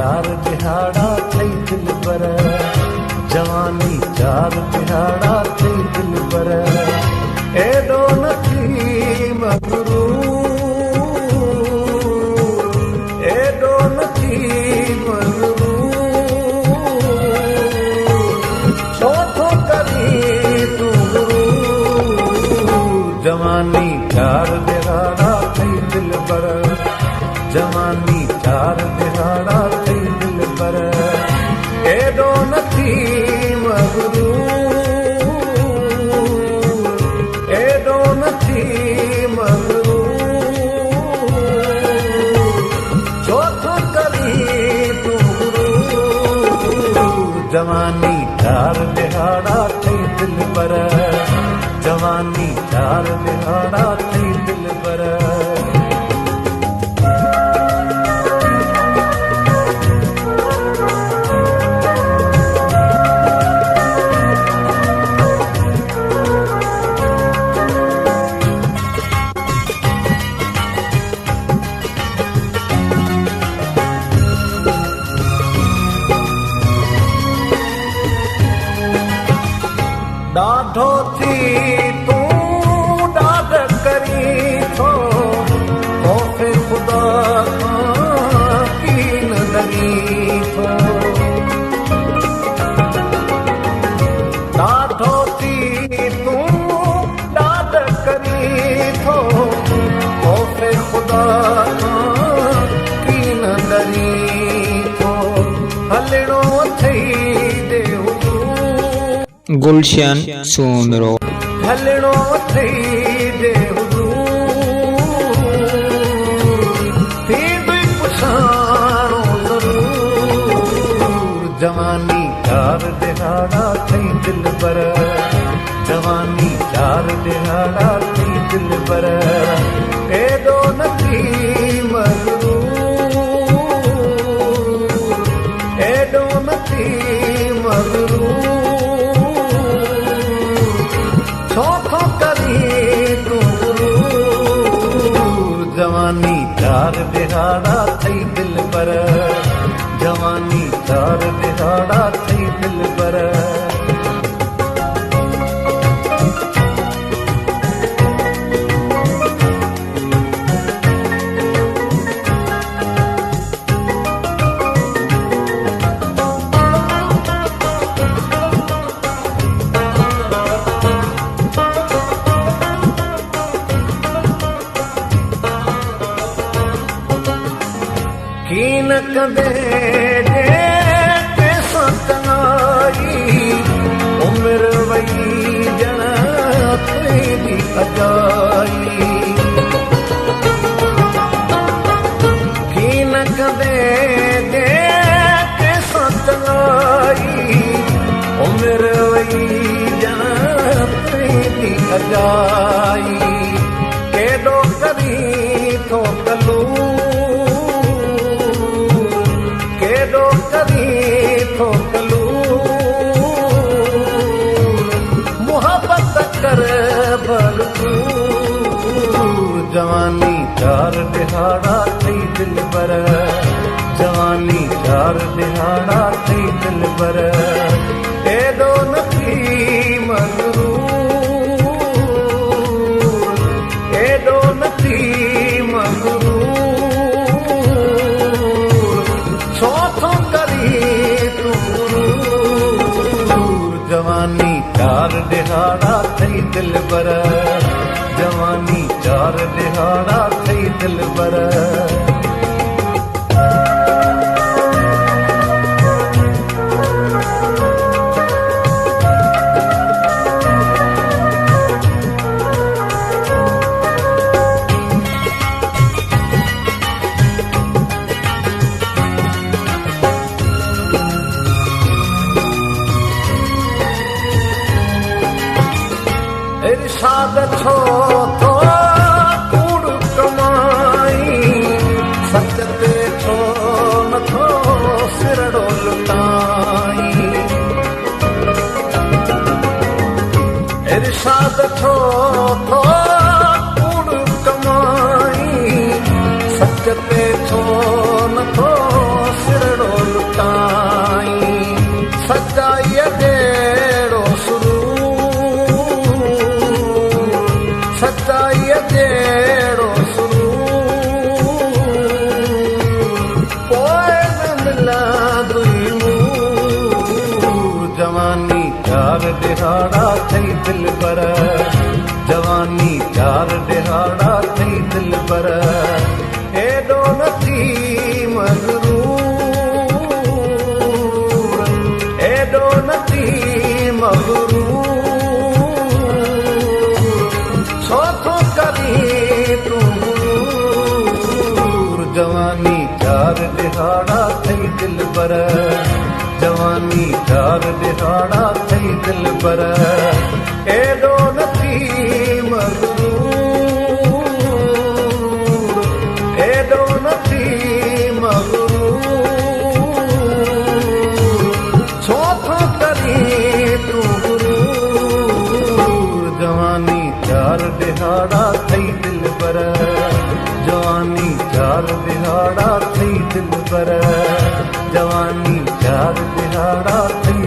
चार दिहाड़ा थई दिल पर, जवानी चार दिहाड़ा थई दिल पर, एडो नथी मगरूर, एडो नथी मगरूर, छो थो करी तू गुरूर, जवानी चार दिहाड़ा थई दिल पर, जवानी चार दिहाड़ा थई दिल पर, एडो नथी मगरूर, एडो नथी मगरूर, छो थो करी तू गुरूर, जवानी चार दिहाड़ा थई दिल पर, जवानी चार दिहाड़ा थई दिल पर। ॾाढो थी तूं ॾाढ करी थो, खौफ़ ख़ुदा खां कीन लॻी थो, ॾाढो थी तूं ॾाढ करी थो, खौफ़ ख़ुदा खां कीन लॻी थो, हलणो अथई दे गुलशन सोनरो हलणो अथई दे हुजूर, थी बि पुछाणो ज़रूर, जवानी चार दिहाड़ा थई दिल पर, जवानी चार दिहाड़ा थई दिल पर, एडो नथी मगरूर, एडो नथी मगरूर, छो थो करी तू गुरूर, जवानी चार दिहाड़ा थई दिल पर, जवानी चार दिहाड़ा थई दिल पर। कीन कंदे कैसा चङाई, उमिरि वई ॼण तुंहिंजी अजाई, कीन कंदे कैसा चङाई, उमिरि वई ॼण तुंहिंजी अजाई, केॾो करी थो कलूं, केॾो करी थो कलूर, मुहबत कर भरपूर, जवानी चार दिहाड़ा थई दिल पर, जवानी चार दिहाड़ा थई दिल पर, एडो नथी मगरूर, एडो नथी मगरूर, छो थो करी तू गुरूर, जवानी चार दिहाड़ा थई दिल पर, जवानी चार दिहाड़ा थई दिल पर। इरशाद छो थो कूड़ कमाई, सच ते छो नथो सिरड़ो लुटाई, इरशाद छो थो कूड़ कमाई, सच ते छो नथो सिरड़ो दिहाड़ा थई दिल पर जवानी चार दिहाड़ा थई दिल पर एडो नथी मगरूर एडो नथी मगरूर सोथो करी तू जवानी चार दिहाड़ा थई दिल पर जवानी चार दिहाड़ा थई दिल पर एडो नथी मगरूर एडो नथी मगरूर सोथो करी तू गुरूर जवानी चार दिहाड़ा थई दिल पर जवानी चार दिहाड़ा थई दिल पर जवानी चार दिहाड़ा थई